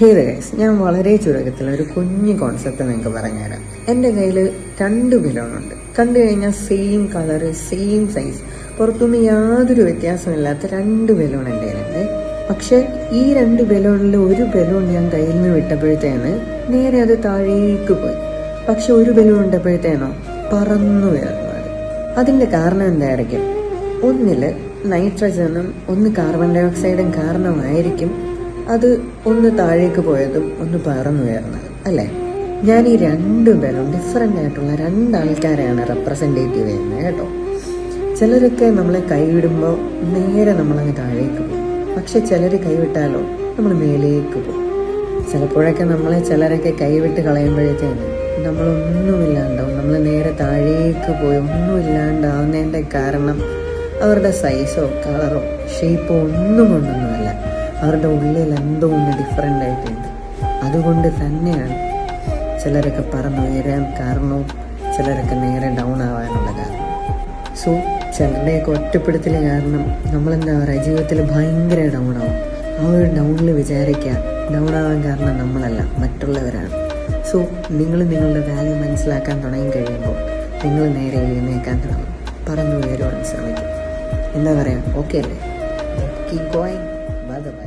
Hey guys, ഞാൻ വളരെ ചുരുക്കത്തിൽ ഒരു കുഞ്ഞു കോൺസെപ്റ്റ് നിങ്ങൾക്ക് പറഞ്ഞുതരാം. എൻ്റെ കയ്യിൽ 2 ബലൂണുണ്ട്. കണ്ടു കഴിഞ്ഞാൽ സെയിം കളറ്, സെയിം സൈസ്, പുറത്തുനിന്ന് യാതൊരു വ്യത്യാസമില്ലാത്ത 2 ബലൂൺ എൻ്റെ കയ്യിലുണ്ട്. പക്ഷെ ഈ 2 ബലൂണിൽ ഒരു ബലൂൺ ഞാൻ കയ്യിൽ നിന്ന് വിട്ടപ്പോഴത്തേന് നേരെ അത് താഴേക്ക് പോയി. പക്ഷെ ഒരു ബലൂൺ ഇട്ടപ്പോഴത്തേനോ പറന്നു വരുന്നത്. അതിൻ്റെ കാരണം എന്തായിരിക്കും? ഒന്നില് നൈട്രജനും ഒന്ന് കാർബൺ ഡൈ ഓക്സൈഡും കാരണമായിരിക്കും അത് ഒന്ന് താഴേക്ക് പോയതും ഒന്ന് പറന്നു വരുന്നത്, അല്ലേ? ഞാൻ ഈ 2 ബലൂൺ ഡിഫറെൻ്റ് ആയിട്ടുള്ള 2 ആൾക്കാരെയാണ് റെപ്രസെൻറ്റേറ്റീവ് ചെയ്യുന്നത് കേട്ടോ. ചിലരൊക്കെ നമ്മളെ കൈവിടുമ്പോൾ നേരെ നമ്മളങ്ങ് താഴേക്ക് പോകും. പക്ഷെ ചിലർ കൈവിട്ടാലോ നമ്മൾ മേലേക്ക് പോകും. ചിലപ്പോഴൊക്കെ നമ്മളെ ചിലരൊക്കെ കൈവിട്ട് കളയുമ്പോഴത്തേന് നമ്മളൊന്നുമില്ലാണ്ടാവും. നമ്മൾ നേരെ താഴേക്ക് പോയി ഒന്നുമില്ലാണ്ടാവുന്നതിൻ്റെ കാരണം അവരുടെ സൈസോ കളറോ ഷേപ്പോ ഒന്നും കൊണ്ടൊന്നുമല്ല, അവരുടെ ഉള്ളിൽ എന്തോ ഒന്ന് ഡിഫറെൻ്റ് ആയിട്ടുണ്ട്. അതുകൊണ്ട് തന്നെയാണ് ചിലരൊക്കെ പറന്നുയരാൻ കാരണവും ചിലരൊക്കെ നേരെ ഡൗൺ ആവാനുള്ള കാരണം. സോ ചിലരുടെയൊക്കെ ഒറ്റപ്പെടുത്തൽ കാരണം നമ്മളെന്താ പറയുക, ജീവിതത്തിൽ ഭയങ്കര ഡൗൺ ആവും. ആ ഒരു ഡൗണിൽ വിചാരിക്കുക ഡൗൺ ആവാൻ കാരണം നമ്മളല്ല, മറ്റുള്ളവരാണ്. സോ നിങ്ങൾ നിങ്ങളുടെ വാല്യൂ മനസ്സിലാക്കാൻ തുടങ്ങി കഴിയുമ്പോൾ നിങ്ങൾ നേരെ എഴുന്നേക്കാൻ തുടങ്ങും, പറന്നുയരുവാൻ ശ്രമിക്കും. എന്താ പറയുക, ഓക്കെ അല്ലേ? Keep going.